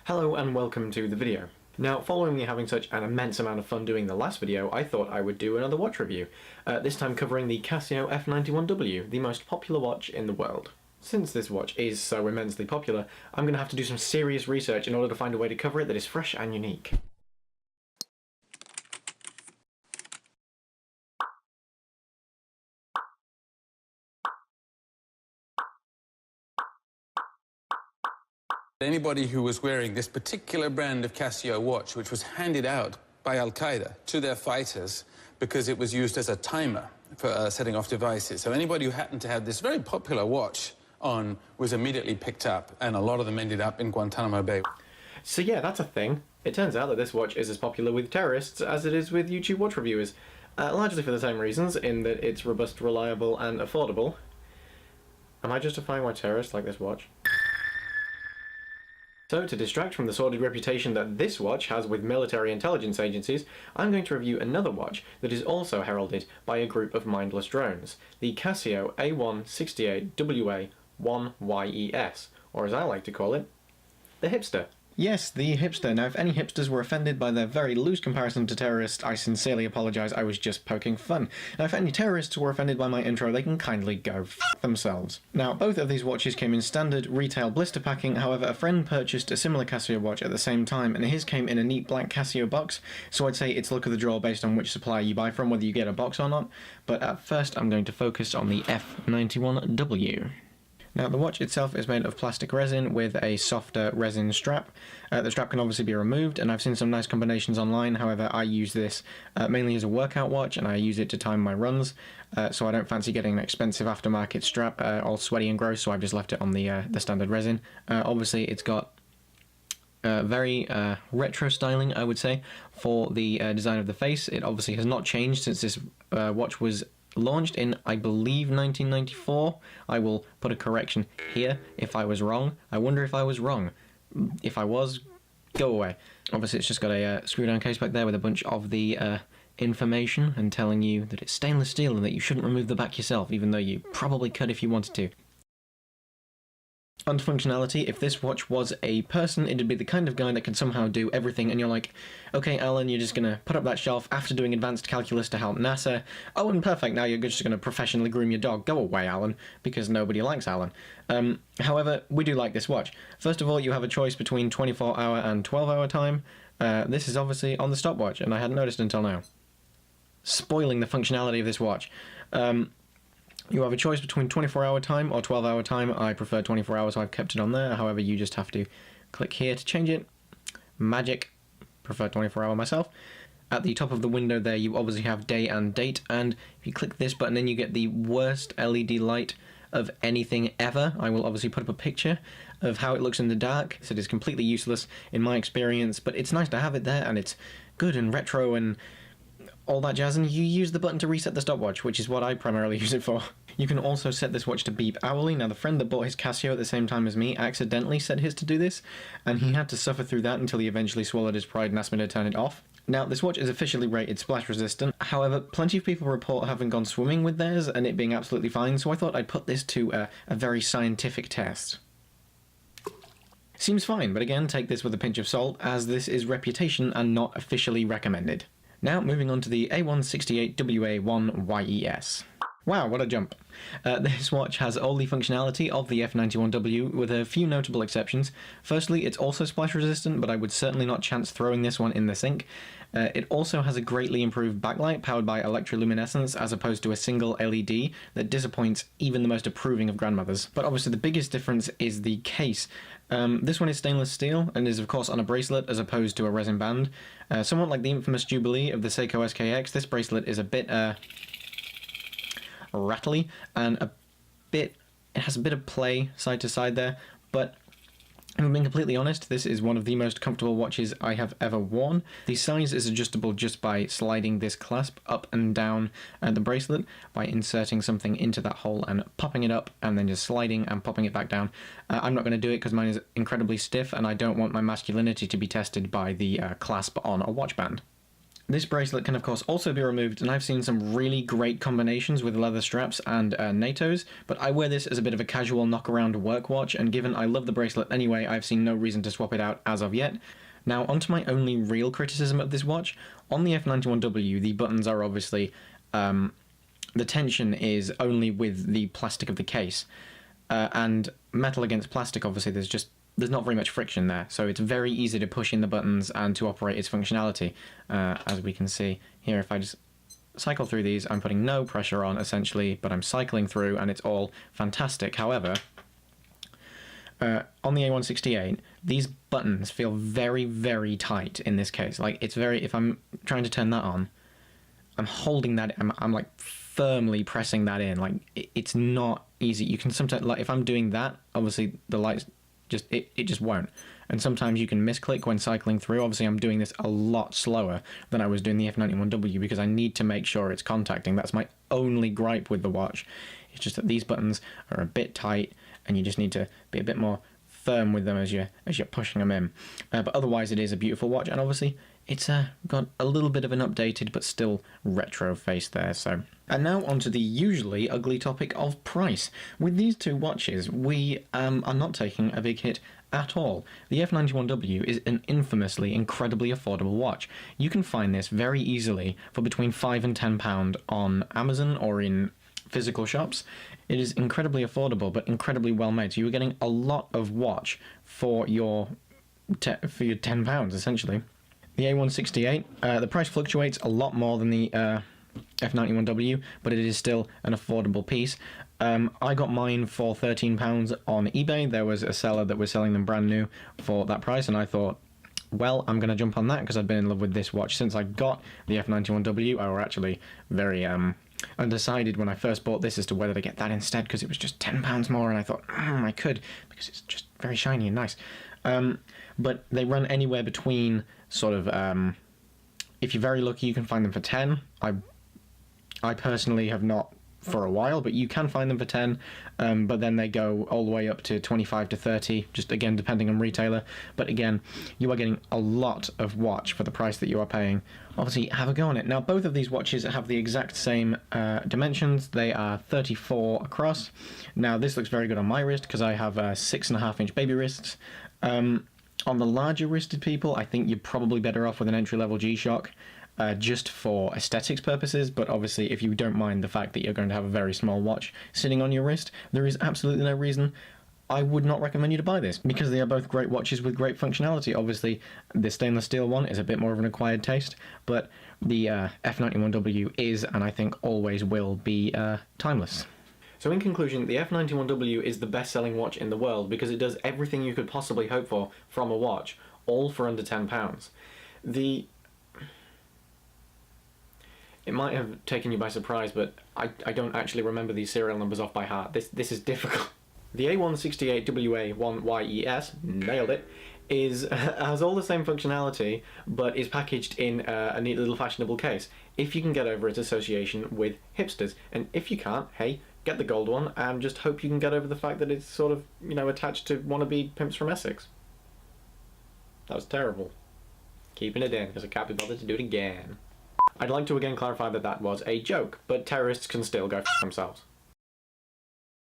Hello and welcome to the video. Now, following me having such an immense amount of fun doing the last video, I thought I would do another watch review, this time covering the Casio F-91W, the most popular watch in the world. Since this watch is so immensely popular, I'm going to have to do some serious research in order to find a way to cover it that is fresh and unique. Anybody who was wearing this particular brand of Casio watch, which was handed out by Al-Qaeda to their fighters because it was used as a timer for setting off devices. So anybody who happened to have this very popular watch on was immediately picked up, and a lot of them ended up in Guantanamo Bay. So yeah, that's a thing. It turns out that this watch is as popular with terrorists as it is with YouTube watch reviewers, largely for the same reasons, in that it's robust, reliable, and affordable. Am I justifying why terrorists like this watch? So, to distract from the sordid reputation that this watch has with military intelligence agencies, I'm going to review another watch that is also heralded by a group of mindless drones, the Casio A168WA1YES, or as I like to call it, the Hipster. Yes, the Hipster. Now, if any hipsters were offended by their very loose comparison to terrorists, I sincerely apologise, I was just poking fun. Now, if any terrorists were offended by my intro, they can kindly go f*** themselves. Now, both of these watches came in standard retail blister packing, however, a friend purchased a similar Casio watch at the same time, and his came in a neat black Casio box, so I'd say it's luck of the draw based on which supplier you buy from, whether you get a box or not, but at first I'm going to focus on the F-91W. Now, the watch itself is made of plastic resin with a softer resin strap. The strap can obviously be removed, and I've seen some nice combinations online. However, I use this mainly as a workout watch, and I use it to time my runs, so I don't fancy getting an expensive aftermarket strap, all sweaty and gross, so I've just left it on the standard resin. Obviously, it's got very retro styling, I would say, for the design of the face. It obviously has not changed since this watch was launched in, I believe, 1994. I will put a correction here if I was wrong. I wonder if I was wrong. If I was, go away. Obviously, it's just got a screw-down case back there with a bunch of the information and telling you that it's stainless steel and that you shouldn't remove the back yourself, even though you probably could if you wanted to. On to functionality, if this watch was a person, it'd be the kind of guy that could somehow do everything, and you're like, okay, Alan, you're just gonna put up that shelf after doing advanced calculus to help NASA. Oh, and perfect, now you're just gonna professionally groom your dog. Go away, Alan, because nobody likes Alan. However, we do like this watch. First of all, you have a choice between 24-hour and 12-hour time. This is obviously on the stopwatch, and I hadn't noticed until now. Spoiling the functionality of this watch. You have a choice between 24-hour time or 12-hour time. I prefer 24 hours, so I've kept it on there. However, you just have to click here to change it. Magic. Prefer 24-hour myself. At the top of the window there, you obviously have day and date, and if you click this button, then you get the worst LED light of anything ever. I will obviously put up a picture of how it looks in the dark. So it is completely useless in my experience, but it's nice to have it there, and it's good and retro and all that jazz, and you use the button to reset the stopwatch, which is what I primarily use it for. You can also set this watch to beep hourly. Now, the friend that bought his Casio at the same time as me accidentally set his to do this, and he had to suffer through that until he eventually swallowed his pride and asked me to turn it off. Now, this watch is officially rated splash resistant. However, plenty of people report having gone swimming with theirs and it being absolutely fine, so I thought I'd put this to a very scientific test. Seems fine, but again, take this with a pinch of salt, as this is reputation and not officially recommended. Now, moving on to the A168WA1YES. Wow, what a jump. This watch has all the functionality of the F-91W, with a few notable exceptions. Firstly, it's also splash resistant, but I would certainly not chance throwing this one in the sink. It also has a greatly improved backlight powered by electroluminescence, as opposed to a single LED that disappoints even the most approving of grandmothers. But obviously the biggest difference is the case. This one is stainless steel and is of course on a bracelet as opposed to a resin band. Somewhat like the infamous Jubilee of the Seiko SKX, this bracelet is a bit rattly and it has a bit of play side to side there, but if I'm being completely honest, this is one of the most comfortable watches I have ever worn. The size is adjustable just by sliding this clasp up and down the bracelet, by inserting something into that hole and popping it up, and then just sliding and popping it back down. I'm not going to do it because mine is incredibly stiff, and I don't want my masculinity to be tested by the clasp on a watch band. This bracelet can of course also be removed, and I've seen some really great combinations with leather straps and NATOs, but I wear this as a bit of a casual knock-around work watch, and given I love the bracelet anyway, I've seen no reason to swap it out as of yet. Now, onto my only real criticism of this watch. On the F-91W, the buttons are obviously... the tension is only with the plastic of the case, and metal against plastic, obviously, there's not very much friction there, so it's very easy to push in the buttons and to operate its functionality. As we can see here, if I just cycle through these, I'm putting no pressure on, essentially, but I'm cycling through, and it's all fantastic. However, on the A168, these buttons feel very, very tight in this case. Like, it's very... If I'm trying to turn that on, I'm holding that... I'm like, firmly pressing that in. Like, it's not easy. You can sometimes... Like, if I'm doing that, obviously, the lights... It just won't. And sometimes you can misclick when cycling through. Obviously, I'm doing this a lot slower than I was doing the F-91W because I need to make sure it's contacting. That's my only gripe with the watch. It's just that these buttons are a bit tight, and you just need to be a bit more firm with them as you're pushing them in. But otherwise, it is a beautiful watch, and obviously, it's got a little bit of an updated but still retro face there. So, and now onto the usually ugly topic of price. With these two watches, we are not taking a big hit at all. The F-91W is an infamously incredibly affordable watch. You can find this very easily for between £5 and £10 on Amazon or in physical shops. It is incredibly affordable but incredibly well made. So you're getting a lot of watch for your £10 essentially. The A168, the price fluctuates a lot more than the F-91W, but it is still an affordable piece. I got mine for £13 on eBay. There was a seller that was selling them brand new for that price, and I thought, well, I'm going to jump on that because I've been in love with this watch since I got the F-91W. I was actually very undecided when I first bought this as to whether to get that instead because it was just £10 more, and I thought, I could because it's just very shiny and nice. But they run anywhere between sort of, if you're very lucky, you can find them for 10. I personally have not for a while, but you can find them for 10, but then they go all the way up to 25 to 30, just again depending on retailer. But again, you are getting a lot of watch for the price that you are paying. Obviously, have a go on it. Now, both of these watches have the exact same dimensions. They are 34 across. Now, this looks very good on my wrist because I have 6.5-inch baby wrists. On the larger wristed people, I think you're probably better off with an entry-level G-Shock, just for aesthetics purposes, but obviously if you don't mind the fact that you're going to have a very small watch sitting on your wrist, there is absolutely no reason I would not recommend you to buy this, because they are both great watches with great functionality. Obviously, the stainless steel one is a bit more of an acquired taste, but the F-91W is, and I think always will be, timeless. So in conclusion, the F-91W is the best-selling watch in the world because it does everything you could possibly hope for from a watch, all for under £10. It might have taken you by surprise, but I don't actually remember these serial numbers off by heart. This is difficult. The A168WA1YES, nailed it, has all the same functionality, but is packaged in a neat little fashionable case, if you can get over its association with hipsters. And if you can't, hey, get the gold one, and just hope you can get over the fact that it's sort of, attached to wannabe pimps from Essex. That was terrible. Keeping it in, because I can't be bothered to do it again. I'd like to again clarify that that was a joke, but terrorists can still go f*** themselves.